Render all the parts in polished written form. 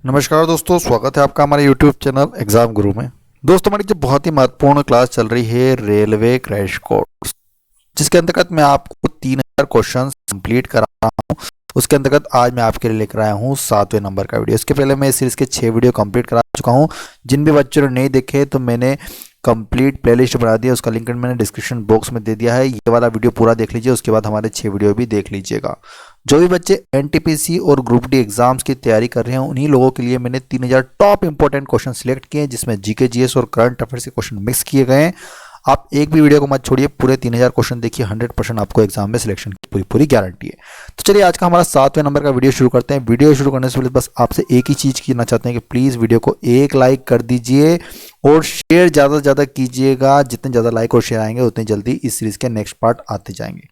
नमस्कार दोस्तों, स्वागत है आपका हमारे YouTube चैनल एग्जाम गुरु में। दोस्तों, हमारी जो बहुत ही महत्वपूर्ण क्लास चल रही है रेलवे क्रैश कोर्स, जिसके अंतर्गत मैं आपको 3000 क्वेश्चन कंप्लीट करा रहा हूँ। उसके अंतर्गत आज मैं आपके लिए लेकर आया हूँ 7वें नंबर का वीडियो। इसके पहले मैं इस सीरीज के 6 वीडियो कंप्लीट करा चुका हूँ। जिन भी बच्चों ने नहीं देखे तो मैंने कंप्लीट प्लेलिस्ट बना दिया, उसका लिंक मैंने डिस्क्रिप्शन बॉक्स में दे दिया है। ये वाला वीडियो पूरा देख लीजिए, उसके बाद हमारे 6 वीडियो भी देख लीजिएगा। जो भी बच्चे एनटीपीसी और ग्रुप डी एग्जाम्स की तैयारी कर रहे हैं उन्हीं लोगों के लिए मैंने 3000 टॉप इंपॉर्टेंट क्वेश्चन सिलेक्ट किए हैं, जिसमें जीके जीएस और करंट अफेयर्स के क्वेश्चन मिक्स किए गए हैं। आप एक भी वीडियो को मत छोड़िए, पूरे 3000 क्वेश्चन देखिए। 100% आपको एग्जाम में सिलेक्शन की पूरी गारंटी है। तो चलिए आज का हमारा 7वें नंबर का वीडियो शुरू करते हैं। वीडियो शुरू करने से पहले बस आपसे एक ही चीज़ कहना चाहते हैं कि प्लीज़ वीडियो को एक लाइक कर दीजिए और शेयर ज़्यादा से ज़्यादा कीजिएगा। जितने ज़्यादा लाइक और शेयर आएंगे उतनी जल्दी इस सीरीज़ के नेक्स्ट पार्ट आते जाएंगे।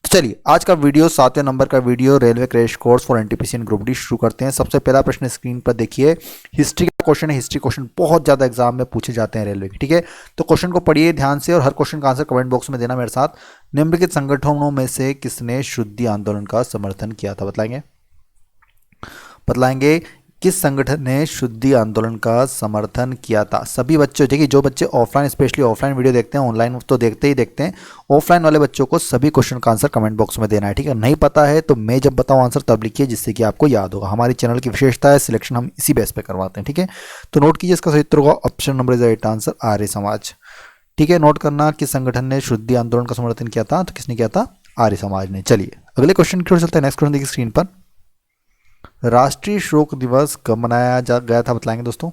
तो चलिए आज का वीडियो 7वें नंबर का video railway crash course for NTPC and group D शुरू करते हैं। सबसे पहला प्रश्न स्क्रीन पर देखिए, हिस्ट्री का क्वेश्चन है। हिस्ट्री क्वेश्चन बहुत ज़्यादा एग्जाम में पूछे जाते हैं रेलवे के, ठीक है। तो क्वेश्चन को पढ़िए ध्यान से और हर क्वेश्चन का आंसर कमेंट बॉक्स में देना मेरे साथ। निम्नलिखित संगठनों में से किसने शुद्धि आंदोलन का समर्थन किया था? बतलाएंगे किस संगठन ने शुद्धि आंदोलन का समर्थन किया था? सभी बच्चों, देखिए जो बच्चे ऑफलाइन स्पेशली ऑफलाइन वीडियो देखते हैं, ऑनलाइन तो देखते ही देखते हैं, ऑफलाइन वाले बच्चों को सभी क्वेश्चन का आंसर कमेंट बॉक्स में देना है, ठीक है। नहीं पता है तो मैं जब बताऊं आंसर तब लिखिए, जिससे कि आपको याद होगा। हमारी चैनल की विशेषता है, सिलेक्शन हम इसी बेस पे करवाते हैं, ठीक है। तो नोट कीजिए, इसका सही उत्तर होगा option number is right answer, Arya Samaj, ठीक है। नोट करना किस संगठन ने शुद्धि आंदोलन का समर्थन किया था, तो किसने किया था? आर्य समाज ने। चलिए अगले क्वेश्चन की ओर चलते हैं। नेक्स्ट क्वेश्चन देखिए स्क्रीन पर, राष्ट्रीय शोक दिवस कब मनाया गया था? बतलाएंगे दोस्तों,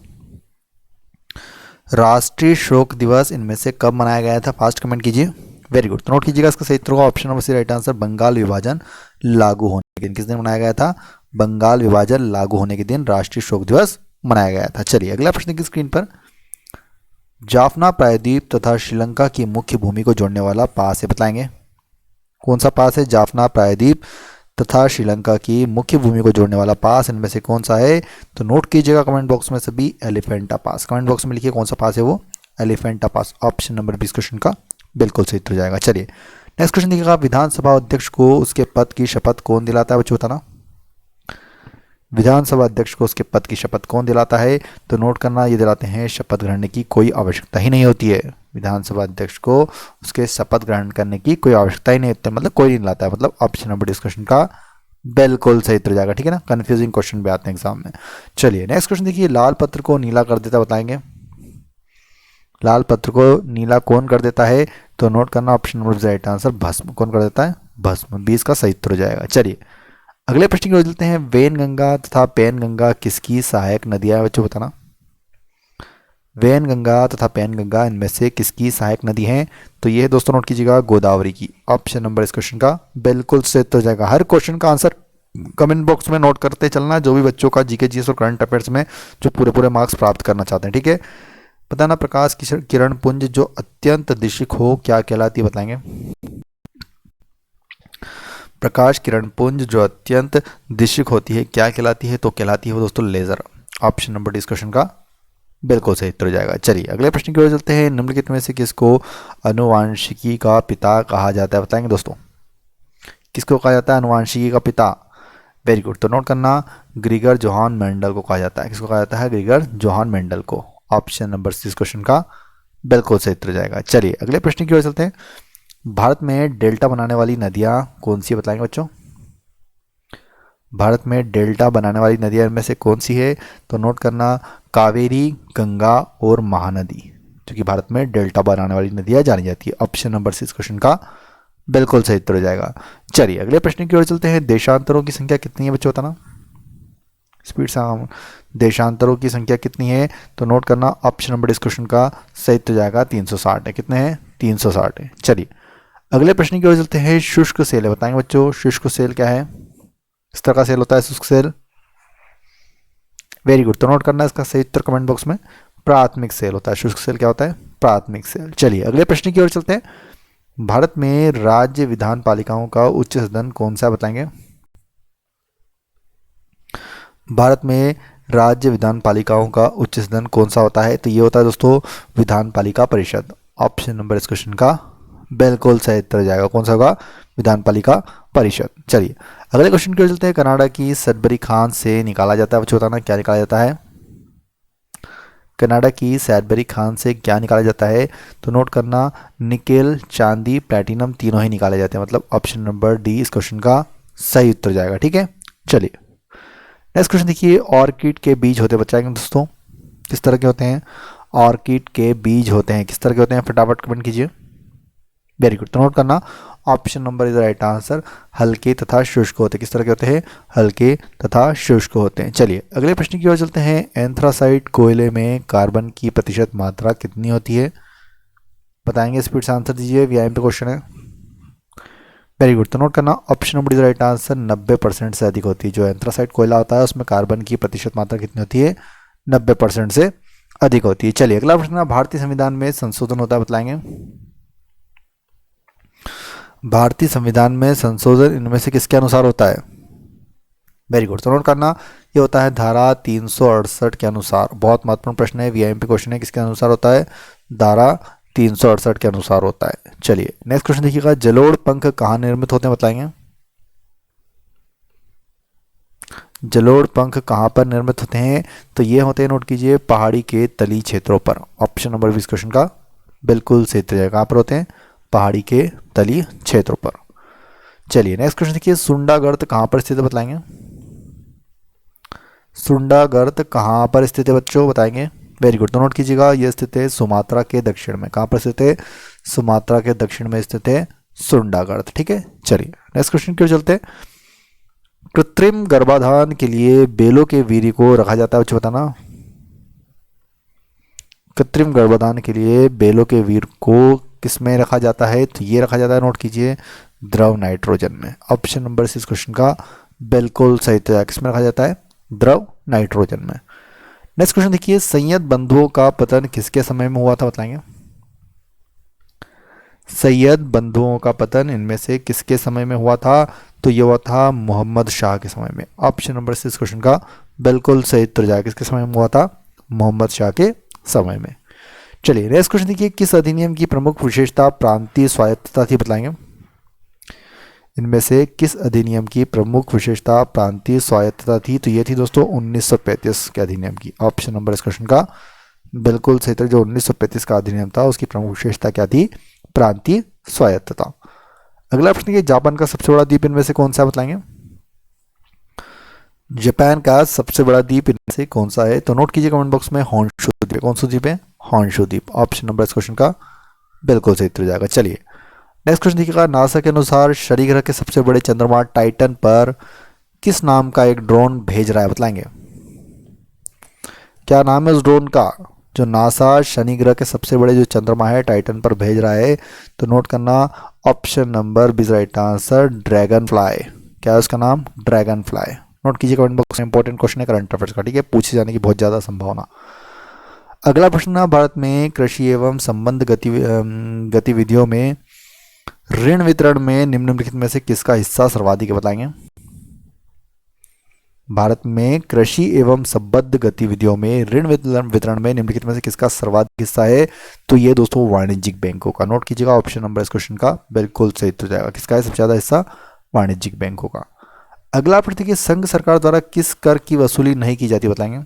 राष्ट्रीय शोक दिवस इनमें से कब मनाया गया था? फास्ट कमेंट कीजिए। Very good. तो नोट कीजिएगा, इसका सही उत्तर होगा option number C right answer, Bengal विभाजन लागू होने के दिन। किस दिन मनाया गया था? बंगाल विभाजन लागू होने के दिन राष्ट्रीय शोक दिवस मनाया गया था। चलिए अगला प्रश्न देखिए स्क्रीन पर, जाफना प्रायद्वीप तथा श्रीलंका की मुख्य भूमि को जोड़ने वाला पास है। बताएंगे कौन सा पास है? जाफना प्रायद्वीप तथा श्रीलंका की मुख्य भूमि को जोड़ने वाला पास इनमें से कौन सा है? तो नोट कीजिएगा कमेंट बॉक्स में सभी, एलिफेंटा पास। कमेंट बॉक्स में लिखिए कौन सा पास है वो, एलिफेंटा पास। ऑप्शन नंबर 20 क्वेश्चन का बिल्कुल सही उत्तर जाएगा। चलिए नेक्स्ट क्वेश्चन देखिएगा, विधानसभा अध्यक्ष को उसके पद की शपथ कौन दिलाता है? बच्चों बताना, विधानसभा अध्यक्ष को उसके पद की शपथ कौन दिलाता है? तो नोट करना, ये दिलाते हैं शपथ ग्रहण की कोई आवश्यकता ही नहीं होती है। विधानसभा अध्यक्ष को उसके शपथ ग्रहण करने की कोई आवश्यकता ही नहीं होती, मतलब कोई नहीं दिलाता है। मतलब ऑप्शन नंबर डिस्कशन का बिल्कुल सही उत्तर जाएगा, ठीक है ना। कंफ्यूजिंग क्वेश्चन भी आते हैं एग्जाम में। चलिए नेक्स्ट क्वेश्चन देखिए, लाल पत्र को नीला कर देता, बताएंगे लाल पत्र को नीला कौन कर देता है? तो नोट करना ऑप्शन नंबर राइट आंसर, भस्म। कौन कर देता है? भस्म। 20 का सही उत्तर हो जाएगा। चलिए अगले प्रश्न की ओर चलते हैं, वेन गंगा तथा पैन गंगा किसकी सहायक नदियां है? बच्चों बताना, वेन गंगा तथा पैन गंगा इनमें से किसकी सहायक नदी है? तो ये दोस्तों नोट कीजिएगा, गोदावरी की। ऑप्शन नंबर इस क्वेश्चन का बिल्कुल सही उत्तर हो जाएगा। हर क्वेश्चन का आंसर कमेंट बॉक्स में नोट करते चलना, जो भी बच्चों का जीके जीएस और करंट अफेयर्स में जो पूरे मार्क्स प्राप्त करना चाहते हैं, ठीक है। बताना, प्रकाश किरण पुंज जो अत्यंत दिशिक हो क्या कहलाती है? बताएंगे प्रकाश किरण पुंज जो अत्यंत दिशिक होती है क्या कहलाती है? तो कहलाती है वो दोस्तों लेजर। ऑप्शन नंबर डिस्कशन का बिल्कुल सही उत्तर हो जाएगा। चलिए अगले प्रश्न की ओर चलते हैं, निम्नलिखित में से किसको अनुवांशिकी का पिता कहा जाता है? बताएंगे दोस्तों, किसको कहा जाता है अनुवांशिकी का पिता? Very good. तो नोट करना, ग्रीगर जोहान मेंडल को कहा जाता है। किसको कहा जाता है? ग्रीगर जोहान मेंडल को। ऑप्शन नंबर 6 क्वेश्चन का बिल्कुल सही उत्तर हो जाएगा। चलिए अगले प्रश्न की ओर चलते हैं, भारत में डेल्टा बनाने वाली नदियां कौन सी? बताएंगे बच्चों, भारत में डेल्टा बनाने वाली नदियां इनमें से कौन सी है? तो नोट करना, कावेरी, गंगा और महानदी, जो कि भारत में डेल्टा बनाने वाली नदियां जानी जाती है। ऑप्शन नंबर 6 क्वेश्चन का बिल्कुल सही उत्तर हो जाएगा। चलिए अगले प्रश्न की ओर चलते हैं, देशांतरों की संख्या कितनी है? बच्चों बताना, स्पीड से, देशांतरों की संख्या कितनी है? तो नोट करना, ऑप्शन नंबर इस क्वेश्चन का सही उत्तर जाएगा 360 है। कितने हैं? 360 है। चलिए अगले प्रश्न की ओर चलते हैं, शुष्क सेल है। बताएंगे बच्चों, शुष्क सेल क्या है? इस तरह का सेल होता है शुष्क सेल। Very good. तो नोट करना, इसका सही उत्तर कमेंट बॉक्स में, प्राथमिक सेल होता है। शुष्क सेल क्या होता है? प्राथमिक सेल। चलिए अगले प्रश्न की ओर चलते हैं, भारत में राज्य विधान पालिकाओं का उच्च सदन कौन सा? बताएंगे भारत में राज्य विधान पालिकाओं का उच्च सदन कौन सा होता है? तो ये होता है दोस्तों विधान पालिका परिषद। ऑप्शन नंबर इस क्वेश्चन का बिल्कुल सही उत्तर जाएगा। कौन सा होगा? विधान पालिका परिषद। चलिए अगले क्वेश्चन की ओर चलते हैं। कनाडा की सडबरी खान से निकाला जाता है, बच्चों बताना क्या निकाला जाता है। कनाडा की सैडबरी खान से क्या निकाला जाता है, तो नोट करना निकेल, चांदी, प्लैटिनम तीनों ही निकाले जाते हैं, मतलब ऑप्शन नंबर डी इस क्वेश्चन का सही उत्तर जाएगा। ठीक है, चलिए नेक्स्ट क्वेश्चन देखिए। ऑर्किड के बीज होते हैं बताएंगे दोस्तों, किस तरह के होते हैं। ऑर्किड के बीज होते हैं किस तरह के होते हैं, फटाफट कमेंट कीजिए। वेरी गुड, तो नोट करना option number is right answer, हल्के तथा शुष्क होते हैं। किस तरह के होते हैं, हल्के तथा शुष्क होते हैं। चलिए अगले प्रश्न की ओर चलते हैं। एंथ्रासाइट कोयले में कार्बन की प्रतिशत मात्रा कितनी होती है, बताएंगे, स्पीड से आंसर दीजिए, व्यायाम पे क्वेश्चन है। वेरी गुड, तो नोट करना option number is right answer, 90% से अधिक होती है। जो एंथ्रासाइट कोयला होता है उसमें कार्बन की प्रतिशत मात्रा कितनी होती है, 90% से अधिक होती है। चलिए अगला प्रश्न, भारतीय संविधान में संशोधन होता है, बताएंगे। भारतीय संविधान में संशोधन इनमें से किसके अनुसार होता है। वेरी गुड, तो नोट करना ये होता है धारा 368 के अनुसार। बहुत महत्वपूर्ण प्रश्न है, वीआईएमपी क्वेश्चन है, किसके अनुसार होता है, धारा 368 के अनुसार होता है। चलिए नेक्स्ट क्वेश्चन देखिएगा। जलोढ़ पंख कहाँ निर्मित होते हैं, बताएंगे। जलोढ़ पंख कहाँ पर निर्मित होते हैं, तो ये होते हैं, नोट कीजिए, पहाड़ी के तली क्षेत्रों पर। ऑप्शन नंबर 20 क्वेश्चन का बिल्कुल सही उत्तर है। कहाँ पर होते हैं, पहाड़ी के तली क्षेत्रों पर। चलिए नेक्स्ट क्वेश्चन देखिए। सुंडा गर्त कहाँ पर स्थित है, बताएंगे। सुंडा गर्त कहाँ पर स्थित है बच्चों, बताएंगे। वेरी गुड, तो नोट कीजिएगा यह स्थित है सुमात्रा के दक्षिण में। कहाँ पर स्थित है, सुमात्रा के दक्षिण में स्थित है सुंडा गर्त। ठीक है, चलिए नेक्स्ट क्वेश्चन की ओर चलते हैं। कृत्रिम गर्भाधान के लिए बेलों के वीर्य को रखा जाता है, बच्चों बताना। कृत्रिम गर्भाधान के लिए बेलों के वीर्य को किस में रखा जाता है, तो ये रखा जाता है, नोट कीजिए, द्रव नाइट्रोजन में। ऑप्शन नंबर इस क्वेश्चन का बिल्कुल सही उत्तर है। किस में रखा जाता है, द्रव नाइट्रोजन में। नेक्स्ट क्वेश्चन देखिए। सैयद बंधुओं का पतन किसके समय में हुआ था, बताएंगे। सैयद बंधुओं का पतन इनमें से किसके समय में हुआ था, तो ये हुआ था मोहम्मद शाह के समय में। ऑप्शन नंबर इस क्वेश्चन का बिल्कुल सही उत्तर जाएगा। किसके समय में हुआ था, मोहम्मद शाह के समय में। चलिए नेक्स्ट क्वेश्चन देखिए। किस अधिनियम की प्रमुख विशेषता प्रांतीय स्वायत्तता थी, बताएंगे। इनमें से किस अधिनियम की प्रमुख विशेषता प्रांतीय स्वायत्तता थी, तो ये थी दोस्तों 1935 के अधिनियम की। ऑप्शन नंबर इस क्वेश्चन का बिल्कुल सही उत्तर, जो 1935 का अधिनियम था उसकी प्रमुख विशेषता क्या थी, प्रांतीय स्वायत्तता। अगला प्रश्न, जापान का सबसे बड़ा द्वीप इनमें से कौन सा, बताएंगे। जापान का सबसे बड़ा द्वीप इनमें से कौन सा है, तो नोट कीजिए कमेंट बॉक्स में, होन्शु द्वीप। कौन सा द्वीप है, होन्शु द्वीप। ऑप्शन नंबर इस क्वेश्चन का बिल्कुल सही उत्तर जाएगा। चलिए नेक्स्ट क्वेश्चन देखिएगा। नासा के अनुसार शनि ग्रह के सबसे बड़े चंद्रमा टाइटन पर किस नाम का एक ड्रोन भेज रहा है, बताएंगे। क्या नाम है उस ड्रोन का, जो नासा शनि ग्रह के सबसे बड़े जो चंद्रमा है टाइटन पर भेज रहा है, तो नोट करना option number B right answer, dragonfly. क्या है उसका नाम, ड्रैगन फ्लाई। नोट कीजिए कमेंट बॉक्स में, इंपॉर्टेंट क्वेश्चन है करंट अफेयर्स का, ठीक है, पूछे जाने की बहुत ज़्यादा संभावना। अगला प्रश्न है, भारत में कृषि एवं संबंध गतिविधियों में ऋण वितरण में निम्नलिखित में से किसका हिस्सा सर्वाधिक है, बताएंगे। भारत में कृषि एवं संबद्ध गतिविधियों में ऋण वितरण में निम्नलिखित में से किसका सर्वाधिक हिस्सा है, तो ये दोस्तों वाणिज्यिक बैंकों का। नोट कीजिएगा ऑप्शन नंबर इस क्वेश्चन का बिल्कुल सही हो जाएगा। किसका है सबसे ज्यादा हिस्सा, वाणिज्यिक बैंकों का। अगला प्रश्न देखिए। संघ सरकार द्वारा किस कर की वसूली नहीं की जाती, बताएंगे।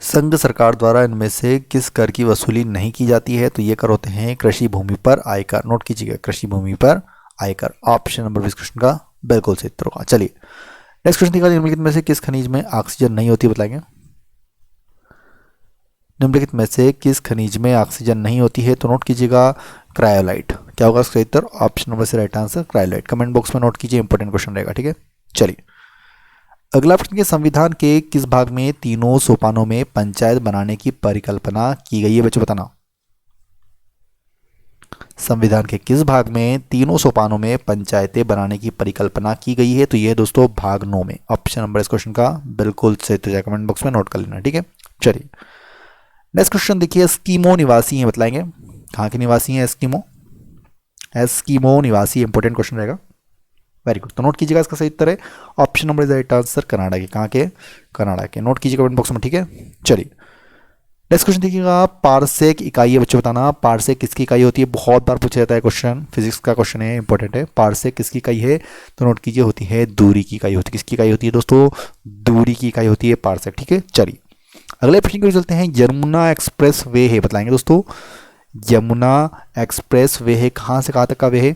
संघ सरकार द्वारा इनमें से किस कर की वसूली नहीं की जाती है, तो ये कर होते हैं कृषि भूमि पर आयकर। नोट कीजिएगा कृषि भूमि पर आयकर। ऑप्शन नंबर 20 क्वेश्चन का बिल्कुल सही उत्तर होगा। चलिए नेक्स्ट क्वेश्चन देखा, निम्नलिखित में से किस खनिज में ऑक्सीजन नहीं होती, बताएंगे। निम्नलिखित में से किस खनिज में ऑक्सीजन नहीं होती है, तो नोट कीजिएगा क्रायोलाइट। क्या होगा सही उत्तर, ऑप्शन नंबर से right answer cryolite. Comment box में नोट कीजिए, इंपॉर्टेंट क्वेश्चन रहेगा, ठीक है। चलिए अगला प्रश्न के संविधान के किस भाग में तीनों सोपानों में पंचायत बनाने की परिकल्पना की गई है, बच्चों बताना। संविधान के किस भाग में तीनों सोपानों में पंचायतें बनाने की परिकल्पना की गई है, तो ये दोस्तों भाग 9 में। ऑप्शन नंबर इस क्वेश्चन का बिल्कुल सही उत्तर कमेंट बॉक्स में नोट कर लेना, ठीक है। चलिए नेक्स्ट क्वेश्चन देखिए। एस्किमो निवासी हैं, बताएंगे। कहाँ के निवासी हैं एस्किमो, एस्किमो निवासी, इंपॉर्टेंट क्वेश्चन रहेगा। वेरी गुड, तो नोट कीजिएगा इसका सही उत्तर है option number is right answer, Canada के। कहाँ के, कनाडा के। नोट कीजिए कमेंट बॉक्स में, ठीक है। चलिए नेक्स्ट क्वेश्चन देखिएगा, पारसेक इकाई है बच्चों, बताना पारसेक किसकी इकाई होती है। बहुत बार पूछा जाता है क्वेश्चन, फिजिक्स का क्वेश्चन है, इंपॉर्टेंट है। पारसेक किसकी इकाई है, तो नोट कीजिए, होती है दूरी की इकाई होती है। किसकी इकाई होती है दोस्तों, दूरी की इकाई होती है पारसेक, ठीक है। चलिए अगले प्रश्न की ओर चलते हैं। यमुना एक्सप्रेस वे है, बताएंगे दोस्तों, यमुना एक्सप्रेस वे है कहाँ से कहाँ तक का वे है।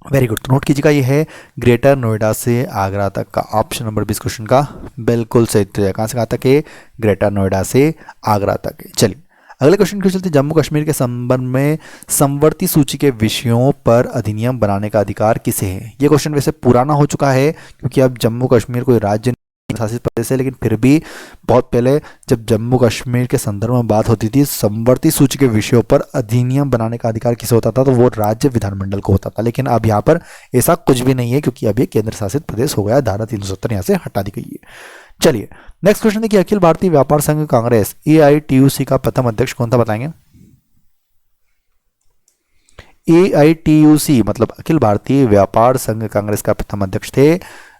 वेरी गुड, तो नोट कीजिएगा, ये है ग्रेटर नोएडा से आगरा तक का। ऑप्शन नंबर 20 क्वेश्चन का बिल्कुल सही उत्तर है। कहाँ से कहाँ तक है, ग्रेटर नोएडा से आगरा तक है। चलिए अगले क्वेश्चन की चलते, जम्मू कश्मीर के संबंध में समवर्ती सूची के विषयों पर अधिनियम बनाने का अधिकार किसे है। ये क्वेश्चन वैसे पुराना हो चुका है, क्योंकि अब जम्मू कश्मीर कोई राज्य शासित प्रदेश है, लेकिन फिर भी बहुत पहले जब जम्मू कश्मीर के संदर्भ में बात होती थी, समवर्ती सूची के विषयों पर अधिनियम बनाने का अधिकार किसे होता था, तो वो राज्य विधानमंडल को होता था। लेकिन अब यहाँ पर ऐसा कुछ भी नहीं है, क्योंकि अब ये केंद्र शासित प्रदेश हो गया, धारा 370 यहाँ से हटा दी गई है। चलिए नेक्स्ट क्वेश्चन देखिए, अखिल भारतीय व्यापार संघ कांग्रेस AITUC का प्रथम अध्यक्ष कौन था, बताएंगे। AITUC मतलब अखिल भारतीय व्यापार संघ कांग्रेस का प्रथम अध्यक्ष थे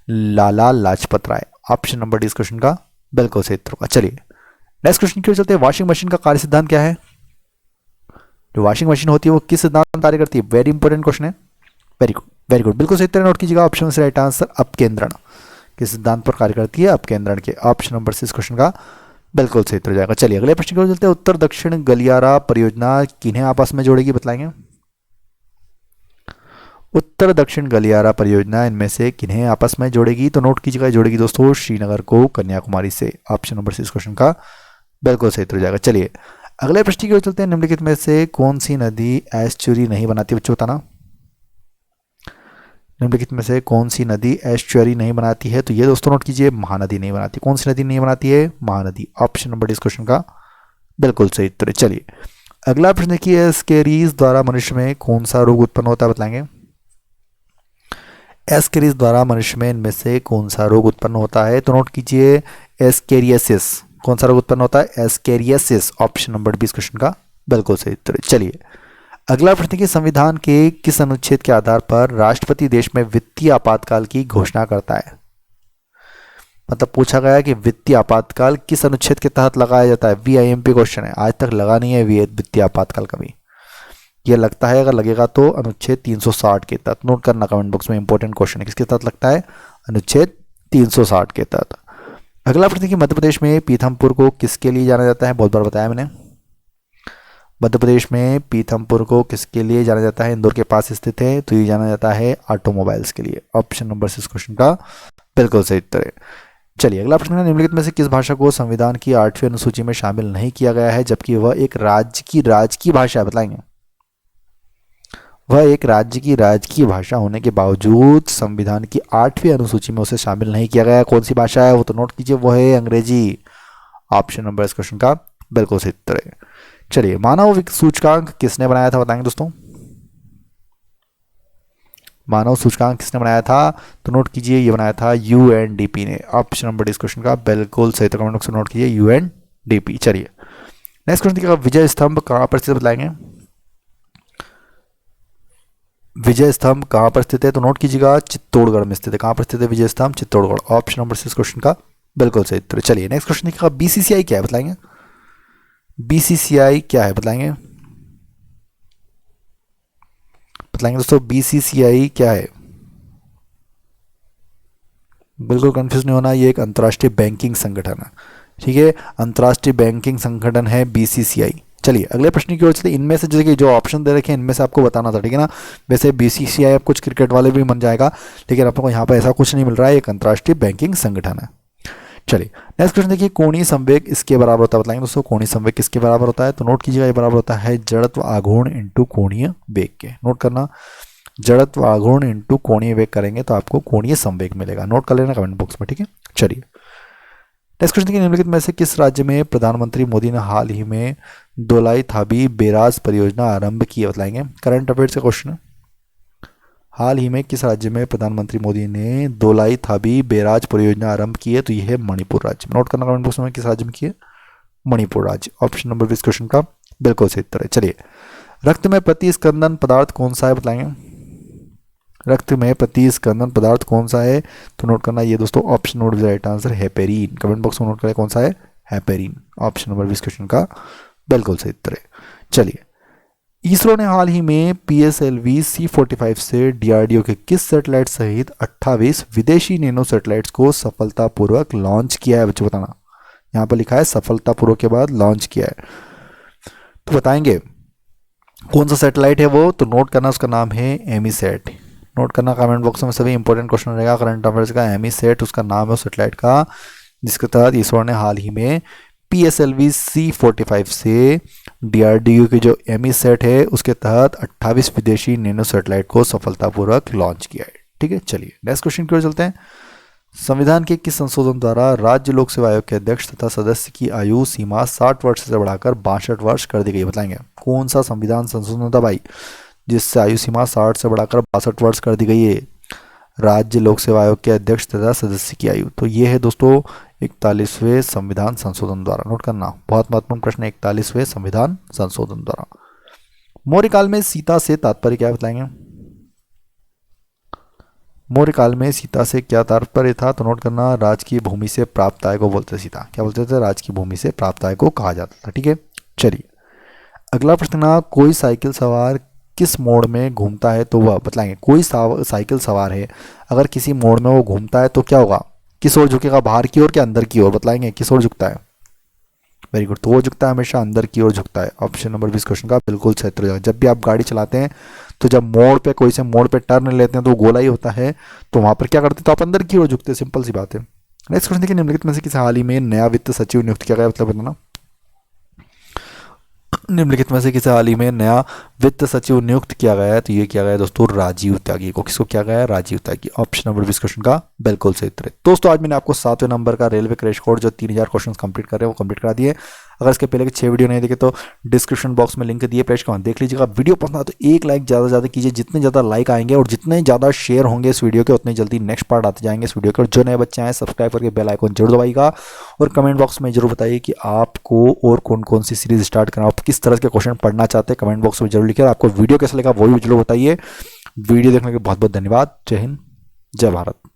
Lala Lajpat Rai. Option number D इस क्वेश्चन का बिल्कुल सही उत्तर होगा। चलिए नेक्स्ट क्वेश्चन की ओर चलते हैं। वॉशिंग मशीन का कार्य सिद्धांत क्या है। जो वॉशिंग मशीन होती है वो किस सिद्धांत पर कार्य करती है, वेरी इंपॉर्टेंट क्वेश्चन है। वेरी गुड, वेरी गुड, बिल्कुल सही उत्तर नोट कीजिएगा। ऑप्शन से राइट आंसर, अपकेंद्रण किस सिद्धांत पर कार्य करती है, अपकेंद्रण के। ऑप्शन नंबर सी इस क्वेश्चन का बिल्कुल सही उत्तर हो जाएगा। चलिए अगले प्रश्न की ओर चलते हैं। उत्तर दक्षिण गलियारा परियोजना किन्हें आपस में जोड़ेगी, बताएंगे। उत्तर दक्षिण गलियारा परियोजना इनमें से किन्हें आपस में जोड़ेगी, तो नोट कीजिएगा, जोड़ेगी दोस्तों श्रीनगर को कन्याकुमारी से। ऑप्शन नंबर सी इस क्वेश्चन का बिल्कुल सही उत्तर हो जाएगा। चलिए अगले प्रश्न की ओर चलते हैं। निम्नलिखित में से कौन सी नदी एस्चुरी नहीं बनाती, बच्चों बताना। निम्नलिखित में से कौन सी नदी एस्चुरी नहीं बनाती है, तो ये दोस्तों नोट कीजिए, महानदी नहीं बनाती। कौन सी नदी नहीं बनाती है, महानदी। ऑप्शन नंबर डी इस क्वेश्चन का बिल्कुल सही उत्तर है। चलिए अगला प्रश्न देखिए, एस्केरीज द्वारा मनुष्य में कौन सा रोग उत्पन्न होता है, बताएंगे। एस्केरिस द्वारा मनुष्य में इनमें से कौन सा रोग उत्पन्न होता है, तो नोट कीजिए एस्केरियसिस। कौन सा रोग उत्पन्न होता है, एस्केरियसिस। ऑप्शन नंबर 20 क्वेश्चन का बिल्कुल सही उत्तर है। चलिए अगला प्रश्न की, संविधान के किस अनुच्छेद के आधार पर राष्ट्रपति देश में वित्तीय आपातकाल की घोषणा करता है। मतलब पूछा गया कि वित्तीय आपातकाल किस अनुच्छेद के तहत लगाया जाता है। VIMP क्वेश्चन है, आज तक लगा नहीं है वित्तीय आपातकाल कभी। ये लगता है, अगर लगेगा तो अनुच्छेद 360 के तहत। नोट करना कमेंट बॉक्स में, इंपॉर्टेंट क्वेश्चन है, किसके तहत लगता है, अनुच्छेद 360 के तहत। अगला प्रश्न कि मध्य प्रदेश में पीथमपुर को किसके लिए जाना जाता है, बहुत बार बताया मैंने। मध्य प्रदेश में पीथमपुर को किसके लिए जाना जाता है, इंदौर के पास स्थित है, तो ये जाना जाता है ऑटोमोबाइल्स के लिए। ऑप्शन नंबर 6 क्वेश्चन का बिल्कुल सही उत्तर है। चलिए अगला प्रश्न है, निम्नलिखित में से किस भाषा को संविधान की 8वीं अनुसूची में शामिल नहीं किया गया है, जबकि वह एक राज्य की भाषा है, बताएंगे। वह एक राज्य की राजकीय भाषा होने के बावजूद संविधान की 8वीं अनुसूची में उसे शामिल नहीं किया गया। कौन सी भाषा है वो, तो नोट कीजिए, वो है अंग्रेजी। ऑप्शन नंबर इस क्वेश्चन का बिल्कुल सही उत्तर है। चलिए मानव सूचकांक किसने बनाया था, बताएंगे दोस्तों। मानव सूचकांक किसने बनाया था, तो नोट कीजिए, ये बनाया था UNDP ने। ऑप्शन नंबर इस क्वेश्चन का बिल्कुल सही, तो कमेंट बॉक्स में नोट कीजिए UNDP। चलिए नेक्स्ट क्वेश्चन देखिएगा, विजय स्तंभ कहाँ पर स्थित, बताएंगे। विजय स्तंभ कहाँ पर स्थित है, तो नोट कीजिएगा, चित्तौड़गढ़ में स्थित है। कहाँ पर स्थित है विजय स्तंभ, चित्तौड़गढ़। ऑप्शन नंबर 6 क्वेश्चन का बिल्कुल सही उत्तर। चलिए नेक्स्ट क्वेश्चन देखिएगा, BCCI क्या है, बताएंगे। BCCI क्या है, बताएंगे। बताएंगे दोस्तों, BCCI क्या है। बिल्कुल कंफ्यूज नहीं होना, ये एक अंतर्राष्ट्रीय बैंकिंग संगठन है, ठीक है, अंतर्राष्ट्रीय बैंकिंग संगठन है BCCI। चलिए अगले प्रश्न की ओर चलिए। इनमें से जैसे कि जो ऑप्शन दे रखे हैं इनमें से आपको बताना था, ठीक है ना। वैसे BCCI अब कुछ क्रिकेट वाले भी बन जाएगा, लेकिन आपको यहाँ पर ऐसा कुछ नहीं मिल रहा है, एक अंतर्राष्ट्रीय बैंकिंग संगठन है। चलिए नेक्स्ट क्वेश्चन देखिए, कोणीय संवेग इसके बराबर होता है, बताएंगे दोस्तों। कोणीय संवेग किसके बराबर होता है, तो नोट कीजिएगा, ये बराबर होता है जड़त्व आघूर्ण इंटू कोणीय वेग के। नोट करना, जड़त्व आघूर्ण इंटू कोणीय वेग करेंगे तो आपको कोणीय संवेग मिलेगा। नोट कर लेना कमेंट बॉक्स में, ठीक है। चलिए नेक्स्ट क्वेश्चन देखिए, निम्नलिखित में से किस राज्य में प्रधानमंत्री मोदी ने हाल ही में दोलाई थाबी बैराज परियोजना आरंभ की है, बताएंगे। करंट अफेयर्स का क्वेश्चन है, हाल ही में किस राज्य में प्रधानमंत्री मोदी ने दोलाई थाबी बैराज परियोजना आरंभ की है, तो यह है मणिपुर राज्य। नोट करना कमेंट बॉक्स में, किस राज्य में की है, मणिपुर राज्य। ऑप्शन नंबर 20 क्वेश्चन का बिल्कुल सही उत्तर है। चलिए रक्त में प्रतिस्कंदन पदार्थ कौन सा है, बताएंगे। रक्त में प्रतिस्कंदन पदार्थ कौन सा है, तो नोट करना, ये दोस्तों option note right answer heparin. Comment box में नोट करें कौन सा है, हेपेरिन। ऑप्शन नंबर 20 क्वेश्चन का बिल्कुल सही उत्तर है। चलिए, इसरो ने हाल ही में PSLV C-45 से DRDO के किस सैटेलाइट सहित 28 विदेशी नैनो सैटेलाइट्स को सफलतापूर्वक लॉन्च किया है? बच्चों बताना, यहाँ पर लिखा है सफलतापूर्वक के बाद लॉन्च किया है, तो बताएंगे कौन सा सैटेलाइट है वो? तो नोट करना, उसका नाम है एमीसैट। नोट करना कमेंट बॉक्स में, सभी इंपॉर्टेंट क्वेश्चन रहेगा करंट अफेयर्स का। एमीसैट उसका नाम है उस सैटेलाइट का, जिसके तहत इसरो ने हाल ही में PSLV C-45 से DRDO की जो एमीसैट है उसके तहत 28 विदेशी नैनो सैटेलाइट को सफलतापूर्वक लॉन्च किया है। ठीक है, चलिए नेक्स्ट क्वेश्चन की ओर चलते हैं। संविधान के किस संशोधन द्वारा राज्य लोक सेवा आयोग के अध्यक्ष तथा सदस्य की आयु सीमा 60 वर्ष से बढ़ाकर 62 वर्ष कर दी गई? बताएंगे कौन सा संविधान संशोधन था भाई जिससे आयु सीमा 60 से बढ़ाकर 62 वर्ष कर दी गई है? राज्य लोक सेवा आयोग के अध्यक्ष तथा सदस्य की आयु, तो ये है दोस्तों 41वें संविधान संशोधन द्वारा। नोट करना, बहुत महत्वपूर्ण प्रश्न है, 41वें संविधान संशोधन द्वारा। मौर्य काल में सीता से तात्पर्य क्या बताएंगे? मौर्य काल में सीता से क्या तात्पर्य था? तो नोट करना, राज की भूमि से प्राप्त आय को बोलते सीता। क्या बोलते थे? राज की भूमि से प्राप्त आय को कहा जाता था। ठीक है, चलिए अगला प्रश्न ना, कोई साइकिल सवार किस मोड़ में घूमता है? तो वह बताएंगे, कोई साइकिल सवार है अगर किसी मोड़ में वो घूमता है तो क्या होगा? किस ओर झुकेगा, बाहर की ओर क्या अंदर की ओर? बताएंगे किस ओर झुकता है? वेरी गुड, तो वो झुकता है हमेशा अंदर की ओर झुकता है। ऑप्शन नंबर 20 क्वेश्चन का बिल्कुल सही उत्तर। जब भी आप गाड़ी चलाते हैं तो जब मोड़ पे कोई से मोड़ पे टर्न लेते हैं तो गोला ही होता है, तो वहां पर क्या करते हैं? तो आप अंदर की ओर झुकते हैं, सिंपल सी बात है। नेक्स्ट क्वेश्चन देखिए, निम्नलिखित में से किसी हाल ही में नया वित्त सचिव नियुक्त किया गया? मतलब बताना, निम्नलिखित में से किसी हाल ही में नया वित्त सचिव नियुक्त किया गया है? तो ये किया गया है दोस्तों राजीव त्यागी को। किसको किया गया है? राजीव त्यागी। ऑप्शन नंबर 20 क्वेश्चन का बिल्कुल सही उत्तर है। दोस्तों आज मैंने आपको 7वें नंबर का रेलवे क्रैश कोर्स जो 3000 क्वेश्चन कंप्लीट कर रहे हैं वो कंप्लीट करा दिए। अगर इसके पहले के 6 वीडियो नहीं देखे तो डिस्क्रिप्शन बॉक्स में लिंक दिए, पेज कमेंट देख लीजिएगा। वीडियो पसंद आए तो एक लाइक ज़्यादा से ज़्यादा कीजिए, जितने ज़्यादा लाइक आएंगे और जितने ज़्यादा शेयर होंगे इस वीडियो के उतने जल्दी नेक्स्ट पार्ट आते जाएंगे इस वीडियो के। और जो नए बच्चे आए सब्सक्राइब करके बेल आइकन जरूर दबाइएगा और कमेंट बॉक्स में जरूर बताइए कि आपको और कौन कौन सी सीरीज स्टार्ट करना, आप किस तरह के क्वेश्चन पढ़ना चाहते हैं, कमेंट बॉक्स में जरूर लिखिए। आपको वीडियो कैसा लगा वो भी जरूर बताइए। वीडियो देखने के बहुत बहुत धन्यवाद। जय हिंद, जय भारत।